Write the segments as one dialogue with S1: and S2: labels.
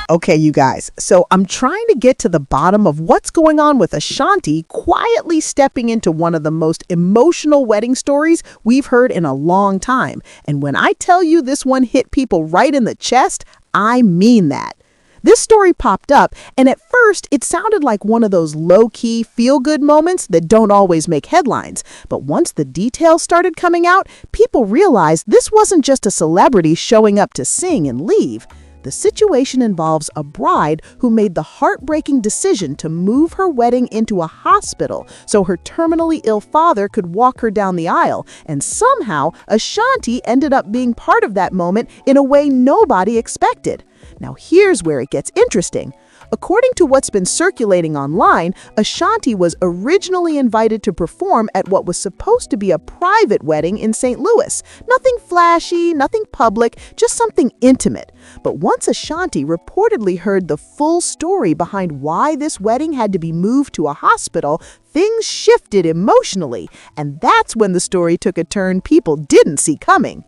S1: Okay, you guys, so I'm trying to get to the bottom of what's going on with Ashanti quietly stepping into one of the most emotional wedding stories we've heard in a long time. And when I tell you this one hit people right in the chest, I mean that. This story popped up, and at first it sounded like one of those low-key, feel-good moments that don't always make headlines. But once the details started coming out, people realized this wasn't just a celebrity showing up to sing and leave. The situation involves a bride who made the heartbreaking decision to move her wedding into a hospital so her terminally ill father could walk her down the aisle. And somehow, Ashanti ended up being part of that moment in a way nobody expected. Now here's where it gets interesting. According to what's been circulating online, Ashanti was originally invited to perform at what was supposed to be a private wedding in St. Louis. Nothing flashy, nothing public, just something intimate. But once Ashanti reportedly heard the full story behind why this wedding had to be moved to a hospital, things shifted emotionally, and that's when the story took a turn people didn't see coming.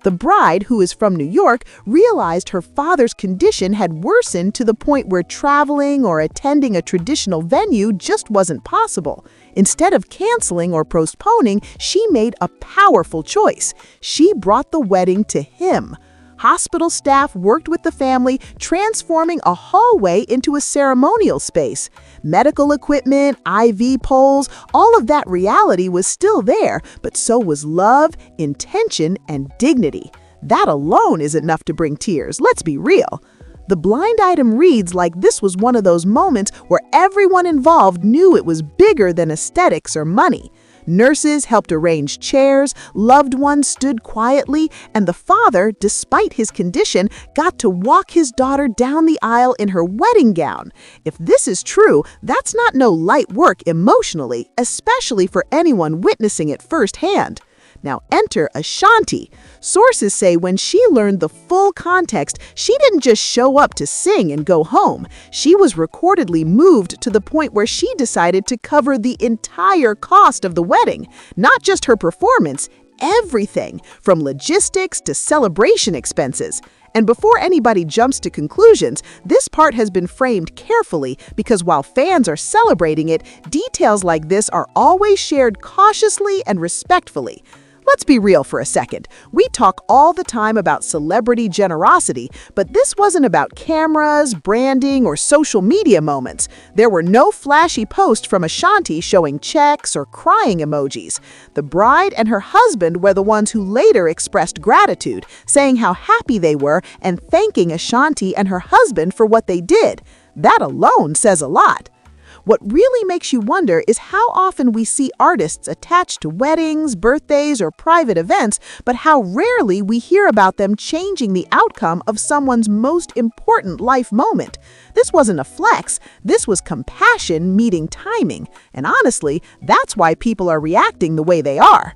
S1: The bride, who is from New York, realized her father's condition had worsened to the point where traveling or attending a traditional venue just wasn't possible. Instead of canceling or postponing, she made a powerful choice. She brought the wedding to him. Hospital staff worked with the family, transforming a hallway into a ceremonial space. Medical equipment, IV poles, all of that reality was still there, but so was love, intention, and dignity. That alone is enough to bring tears, let's be real. The blind item reads like this was one of those moments where everyone involved knew it was bigger than aesthetics or money. Nurses helped arrange chairs, loved ones stood quietly, and the father, despite his condition, got to walk his daughter down the aisle in her wedding gown. If this is true, that's not no light work emotionally, especially for anyone witnessing it firsthand. Now enter Ashanti. Sources say when she learned the full context, she didn't just show up to sing and go home. She was recordedly moved to the point where she decided to cover the entire cost of the wedding, not just her performance, everything, from logistics to celebration expenses. And before anybody jumps to conclusions, this part has been framed carefully because while fans are celebrating it, details like this are always shared cautiously and respectfully. Let's be real for a second. We talk all the time about celebrity generosity, but this wasn't about cameras, branding, or social media moments. There were no flashy posts from Ashanti showing checks or crying emojis. The bride and her husband were the ones who later expressed gratitude, saying how happy they were and thanking Ashanti and her husband for what they did. That alone says a lot. What really makes you wonder is how often we see artists attached to weddings, birthdays, or private events, but how rarely we hear about them changing the outcome of someone's most important life moment. This wasn't a flex, this was compassion meeting timing. And honestly, that's why people are reacting the way they are.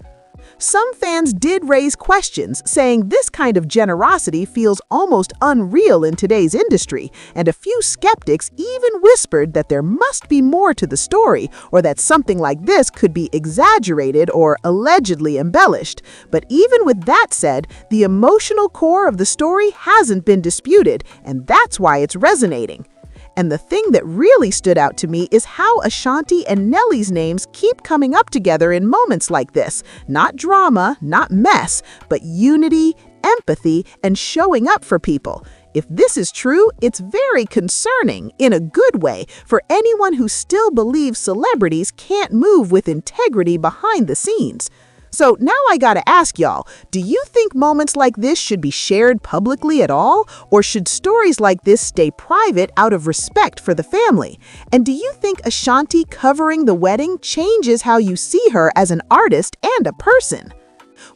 S1: Some fans did raise questions, saying this kind of generosity feels almost unreal in today's industry, and a few skeptics even whispered that there must be more to the story, or that something like this could be exaggerated or allegedly embellished. But even with that said, the emotional core of the story hasn't been disputed, and that's why it's resonating. And the thing that really stood out to me is how Ashanti and Nelly's names keep coming up together in moments like this. Not drama, not mess, but unity, empathy, and showing up for people. If this is true, it's very concerning, in a good way, for anyone who still believes celebrities can't move with integrity behind the scenes. So now I gotta ask y'all, do you think moments like this should be shared publicly at all? Or should stories like this stay private out of respect for the family? And do you think Ashanti covering the wedding changes how you see her as an artist and a person?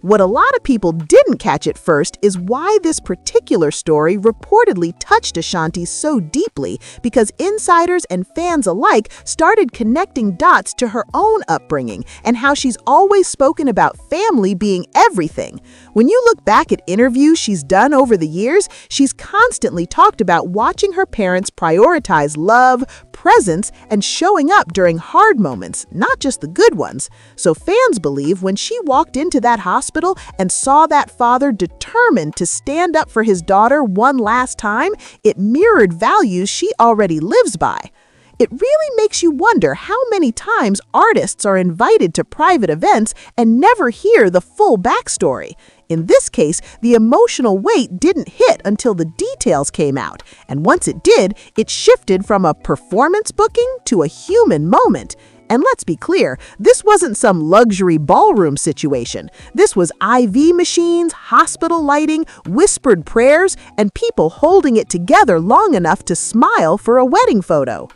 S1: What a lot of people didn't catch at first is why this particular story reportedly touched Ashanti so deeply, because insiders and fans alike started connecting dots to her own upbringing and how she's always spoken about family being everything. When you look back at interviews she's done over the years, she's constantly talked about watching her parents prioritize love, presence, and showing up during hard moments, not just the good ones. So fans believe when she walked into that hospital hospital and saw that father determined to stand up for his daughter one last time, it mirrored values she already lives by. It really makes you wonder how many times artists are invited to private events and never hear the full backstory. In this case, the emotional weight didn't hit until the details came out, and once it did, it shifted from a performance booking to a human moment. And let's be clear, this wasn't some luxury ballroom situation. This was IV machines, hospital lighting, whispered prayers, and people holding it together long enough to smile for a wedding photo.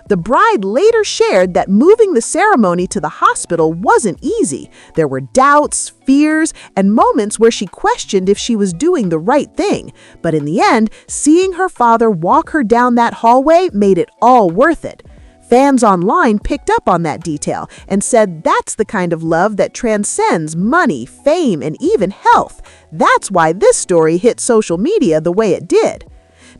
S1: The bride later shared that moving the ceremony to the hospital wasn't easy. There were doubts, fears, and moments where she questioned if she was doing the right thing. But in the end, seeing her father walk her down that hallway made it all worth it. Fans online picked up on that detail and said that's the kind of love that transcends money, fame, and even health. That's why this story hit social media the way it did.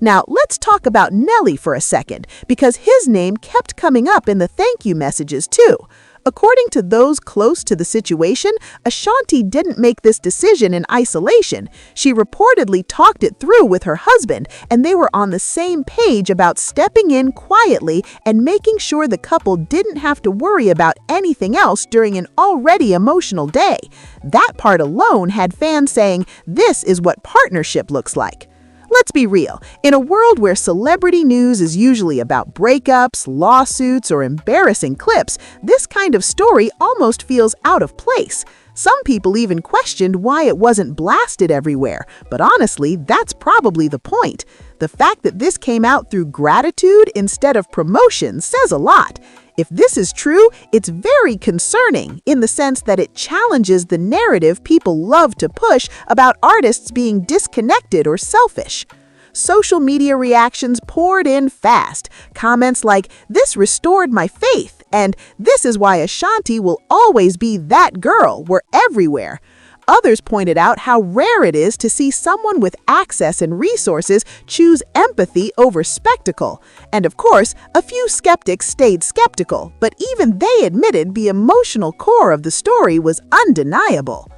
S1: Now, let's talk about Nelly for a second, because his name kept coming up in the thank you messages too. According to those close to the situation, Ashanti didn't make this decision in isolation. She reportedly talked it through with her husband, and they were on the same page about stepping in quietly and making sure the couple didn't have to worry about anything else during an already emotional day. That part alone had fans saying, "This is what partnership looks like." Let's be real. In a world where celebrity news is usually about breakups, lawsuits, or embarrassing clips, this kind of story almost feels out of place. Some people even questioned why it wasn't blasted everywhere, but honestly, that's probably the point. The fact that this came out through gratitude instead of promotion says a lot. If this is true, it's very concerning in the sense that it challenges the narrative people love to push about artists being disconnected or selfish. Social media reactions poured in fast. Comments like, "This restored my faith," and "This is why Ashanti will always be that girl," were everywhere. Others pointed out how rare it is to see someone with access and resources choose empathy over spectacle. And of course, a few skeptics stayed skeptical, but even they admitted the emotional core of the story was undeniable.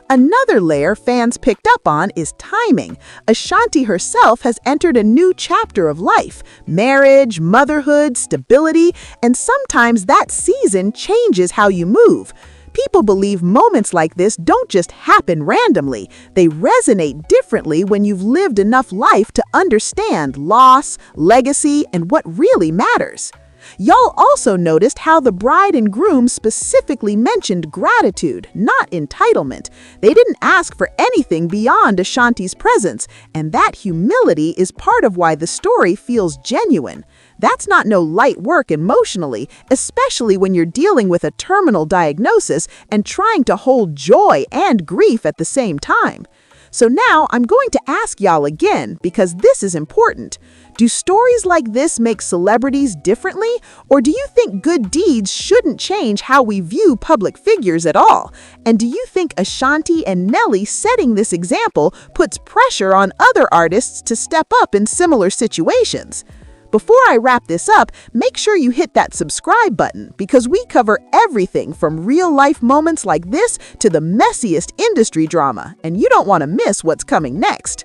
S1: Another layer fans picked up on is timing. Ashanti herself has entered a new chapter of life: marriage, motherhood, stability, and sometimes that season changes how you move. People believe moments like this don't just happen randomly. They resonate differently when you've lived enough life to understand loss, legacy, and what really matters. Y'all also noticed how the bride and groom specifically mentioned gratitude, not entitlement. They didn't ask for anything beyond Ashanti's presence, and that humility is part of why the story feels genuine. That's not no light work emotionally, especially when you're dealing with a terminal diagnosis and trying to hold joy and grief at the same time. So now I'm going to ask y'all again, because this is important. Do stories like this make celebrities differently, or do you think good deeds shouldn't change how we view public figures at all? And do you think Ashanti and Nelly setting this example puts pressure on other artists to step up in similar situations? Before I wrap this up, make sure you hit that subscribe button, because we cover everything from real-life moments like this to the messiest industry drama, and you don't want to miss what's coming next.